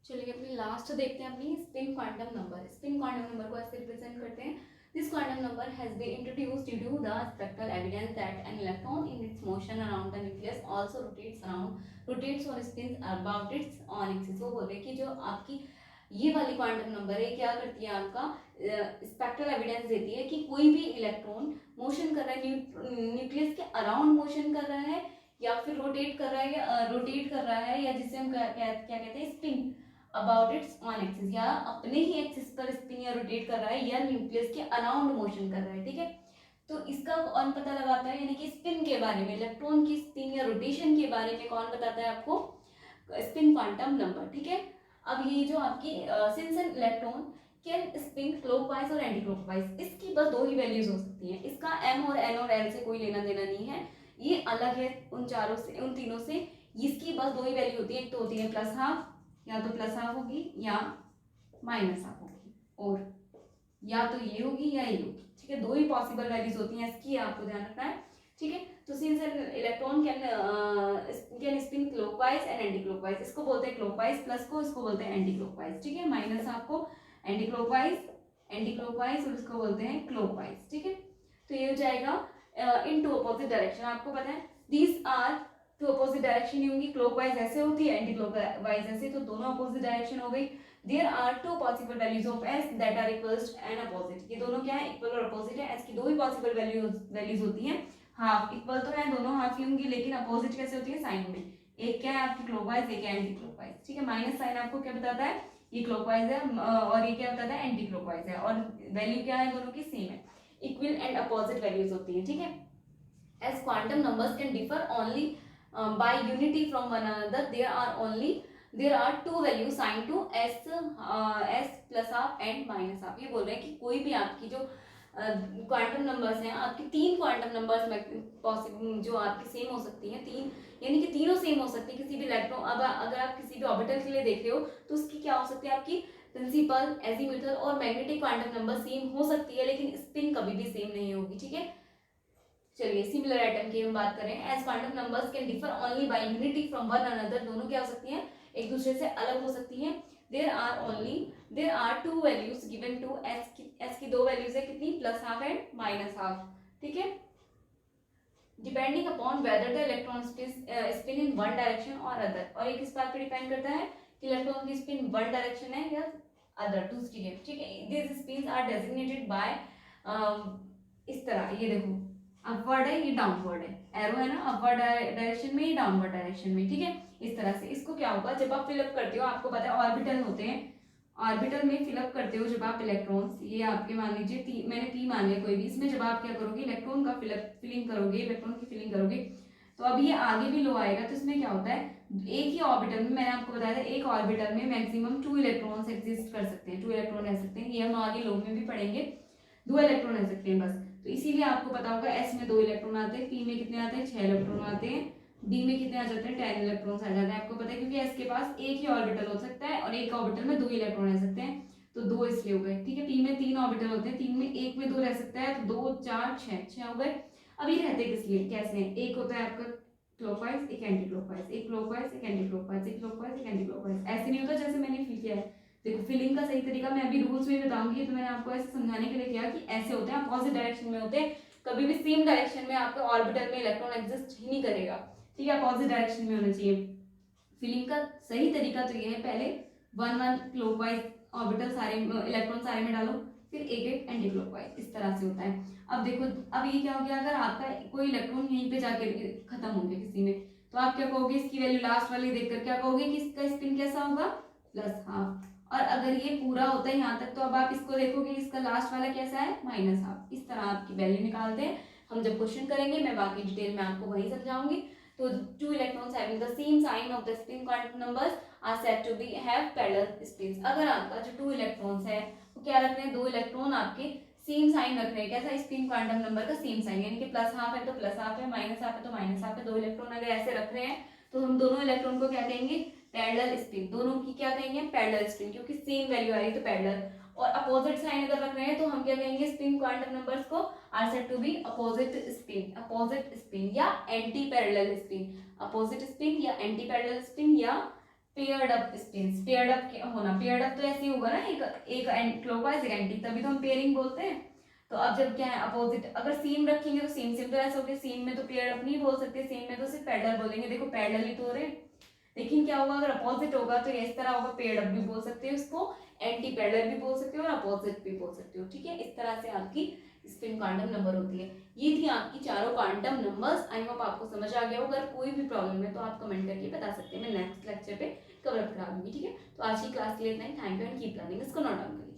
[SPEAKER 2] चलिए अपनी लास्ट देखते हैं अपनी spin quantum number. Spin quantum number को ऐसे रिप्रेजेंट करते हैं, this quantum number has been introduced due to the spectral evidence that an electron in its motion around the nucleus also rotates और spins about its own axis. वो बोल रहे हैं कि जो आपकी ये वाली क्वांटम नंबर है क्या करती है, आपका स्पेक्ट्रल एविडेंस देती है कि कोई भी इलेक्ट्रॉन मोशन कर रहा है, न्यूक्लियस के अराउंड मोशन कर रहा है, या फिर रोटेट कर रहा है, या जिसे हम क्या कहते हैं spin about its own axis, या अपने ही एक्सिस पर स्पिन या रोटेट कर रहा है, या न्यूक्लियस के अराउंड मोशन कर रहा है, ठीक है। तो इसका कौन पता लगाता है, यानी कि स्पिन के बारे में, इलेक्ट्रॉन की स्पिन या रोटेशन के बारे में कौन बताता है आपको, स्पिन क्वांटम नंबर, ठीक है। अब ये जो आपकी since an electron can spin clockwise और एंटी क्लॉकवाइज, इसकी बस 2 ही वैल्यूज हो सकती हैं, इसका m और n और l से कोई लेना देना नहीं है, ये अलग है उन तीनों से, इसकी बस 2 ही वैल्यू होती है, एक तो होती है +½ या तो +½ होगी या -½ होगी, और या तो ये होगी या ये होगी, ठीक है। 2 ही पॉसिबल वैल्यूज होती हैं, इसकी आपको ध्यान रखना है, ठीक है। तो since an electron can spin clockwise and anti clockwise, इसको बोलते हैं क्लॉकवाइज, प्लस को इसको बोलते हैं एंटी क्लॉकवाइज, ठीक है। माइनस आपको एंटी क्लॉकवाइज और इसको बोलते हैं क्लॉकवाइज, ठीक है। तो ये हो जाएगा इन टू अपोजिट डायरेक्शन, आपको पता है these are two opposite direction होंगी, क्लॉकवाइज ऐसे होती है, एंटी क्लॉकवाइज ऐसे, तो दोनों अपोजिट डायरेक्शन हो गई। There are 2 possible values of s that are equals and opposite, ये दोनों क्या है, इक्वल और अपोजिट है। s की 2 ही पॉसिबल वैल्यूज होती हैं, हाफ इक्वल तो है, दोनों हाफ ही होंगी, लेकिन अपोजिट कैसे होती है, साइन में, एक क्या है आपकी क्लॉकवाइज, एक है एंटी क्लॉकवाइज, ठीक है। माइनस साइन आपको क्या बताता है, ये क्लॉकवाइज है, और ये क्या बताता है, एंटी क्लॉकवाइज है, और वैल्यू क्या है, दोनों की सेम है, इक्वल एंड अपोजिट वैल्यूज होती है, ठीक है। As quantum numbers can differ only by unity from one another, there are 2 values assigned to s plus half and minus half। ये बोल रहे हैं कि कोई भी आपकी जो क्वांटम नंबर्स हैं आपके, 3 क्वांटम नंबर्स पॉसिबल जो आपकी सेम हो सकती हैं, 3 यानी कि तीनों सेम हो सकती है किसी भी इलेक्ट्रॉन। अब अगर आप किसी भी ऑर्बिटल के लिए देख रहे हो तो उसकी क्या हो सकती है, आपकी प्रिंसिपल, एजीमुथल और मैग्नेटिक क्वांटम नंबर सेम हो सकती है, लेकिन स्पिन कभी भी सेम नहीं होगी, ठीक है। चलिए सिमिलर एटम की हम बात करें, as quantum numbers can differ only by unity from one another, दोनों क्या हो सकती हैं, एक दूसरे से अलग हो सकती हैं। There are 2 values given to S की 2 वैल्यूज है, कितनी, +12 एंड -12, ठीक है। Depending upon whether the electron spin in one direction और अदर, और ये किस बात पे डिपेंड करता है कि इलेक्ट्रॉन की स्पिन वन डायरेक्शन है या अदर, दूसरी है, ठीक है। This spins are designated by इस तरह, ये देखो अपवर्ड है, ये डाउनवर्ड है, एरो है ना, अपवर्ड डायरेक्शन में, ये डाउनवर्ड डायरेक्शन में, ठीक है। इस तरह से इसको क्या होगा, जब आप फिलअप करते हो, आपको पता है ऑर्बिटल होते हैं, ऑर्बिटल में फिलअप करते हो जब आप इलेक्ट्रॉन्स, ये आपके मान लीजिए मैंने पी मान लिया कोई भी, इसमें जब आप क्या करोगे, इलेक्ट्रॉन का फिलिंग करोगे, इलेक्ट्रॉन की फिलिंग करोगे, तो अब ये आगे भी लो आएगा, तो इसमें क्या होता है, एक ही ऑर्बिटल में, मैंने आपको बताया था एक ऑर्बिटल में मैक्सिमम 2 इलेक्ट्रॉन्स एग्जिस्ट कर सकते हैं, 2 इलेक्ट्रॉन रह सकते हैं, ये हम आगे लो में भी पढ़ेंगे, 2 इलेक्ट्रॉन रह सकते हैं बस। तो इसीलिए आपको पता होगा एस में 2 इलेक्ट्रॉन आते हैं, पी में कितने आते हैं, 6 इलेक्ट्रॉन आते हैं, डी में कितने आ जाते हैं, 10 इलेक्ट्रॉन्स आ जाते हैं, आपको पता है, क्योंकि एस के पास एक ही ऑर्बिटल हो सकता है और एक ऑर्बिटल में 2 इलेक्ट्रॉन रह सकते हैं, तो 2 इसलिए हो गए, ठीक है। पी में 3 ऑर्बिटल होते हैं, 3 में एक में 2 रह सकता है, तो 2 4 6 हो गए। अब ये रहते किस लिए, कैसे, एक होता है आपका क्लॉकवाइज, एक एंटी क्लॉकवाइज, एक क्लॉकवाइज, एक एंटी क्लॉकवाइज, एक क्लॉकवाइज, एक एंटी क्लॉकवाइज, ऐसे नहीं होता जैसे मैंने फिल किया है। देखो फिलिंग का सही तरीका मैं अभी रूल्स में बताऊंगी, तो मैंने आपको ऐसे समझाने के लिए किया कि ऐसे होते हैं, अपोजिट डायरेक्शन में होते हैं, कभी भी सेम डायरेक्शन में आपके ऑर्बिटल में इलेक्ट्रॉन एग्जिस्ट ही नहीं करेगा, ठीक है, अपोजिट डायरेक्शन में होना चाहिए। फिलिंग का सही तरीका तो ये है, पहले 1 क्लॉकवाइज ऑर्बिटल सारे इलेक्ट्रॉन सारे में डालो, फिर एक एक एंटी क्लॉकवाइज, इस तरह से होता है। अब देखो, अब ये क्या हो गया, अगर आपका कोई इलेक्ट्रॉन यहीं पे जाके खत्म हो गया किसी में, तो आप क्या कहोगे, इसकी वैल्यू लास्ट वाली देखकर क्या कहोगे कि इसका स्पिन कैसा होगा, +12, और अगर ये पूरा होता है यहाँ तक, तो अब आप इसको देखोगे इसका लास्ट वाला कैसा है, -12, इस तरह आपकी वैल्यू निकालते हैं। हम जब क्वेश्चन करेंगे मैं बाकी डिटेल में आपको वही समझाऊंगी। तो 2 electrons having the same sign of the spin quantum numbers are said to be have parallel spins. अगर आपका जो 2 इलेक्ट्रॉन्स है वो क्या रख रहे हैं, 2 इलेक्ट्रॉन आपके सेम साइन रख रहे हैं, कैसा, स्पिन क्वांटम नंबर का सेम साइन, यानी कि +12 है तो +12 है, -12 है तो -12 है, 2 इलेक्ट्रॉन अगर ऐसे रख रहे हैं तो हम दोनों इलेक्ट्रॉन को क्या कहेंगे, पैरेलल स्पिन, दोनों की क्या कहेंगे, पैरेलल स्पिन, क्योंकि सेम वैल्यू आ रही है तो पैरेलल। और अपोजिट साइन अगर रख रहे हैं तो हम क्या कहेंगे, स्पिन क्वांटम नंबर्स को are said to be opposite spin या anti parallel spin, opposite spin या एंटी पैरेलल स्पिन या paired up spin. Paired up होना, पेयर्ड अप तो ऐसे ही होगा ना, एक क्लॉकवाइज एक एंटी, तभी तो हम पेयरिंग बोलते हैं। तो अब जब क्या है, अपोजिट अगर सेम रखेंगे तो सेम तो ऐसा हो गया, सेम में तो पेयर्ड अप नहीं बोल सकते, सेम में तो सिर्फ पैरेलल बोलेंगे, देखो पैरेलल ही तो हो रहे हैं। लेकिन क्या होगा, अगर अपोजिट होगा तो ये इस तरह होगा, पेयर्ड अप भी बोल सकते हो इसको, एंटी पैरेलल भी बोल सकते हो और अपोजिट भी बोल सकते हो, ठीक है। इस तरह से आपकी स्पिन क्वांटम नंबर होती है। ये थी आपकी चारों क्वांटम नंबर्स। आई होप आपको समझ आ गया होगा। अगर कोई भी प्रॉब्लम है तो आप कमेंट करके बता सकते हैं, मैं नेक्स्ट लेक्चर पे कवर अप करा दूंगी, ठीक है। तो आज की क्लास के लिए इतना ही। Thank you and keep learning. इसको नोट डाउन करिए।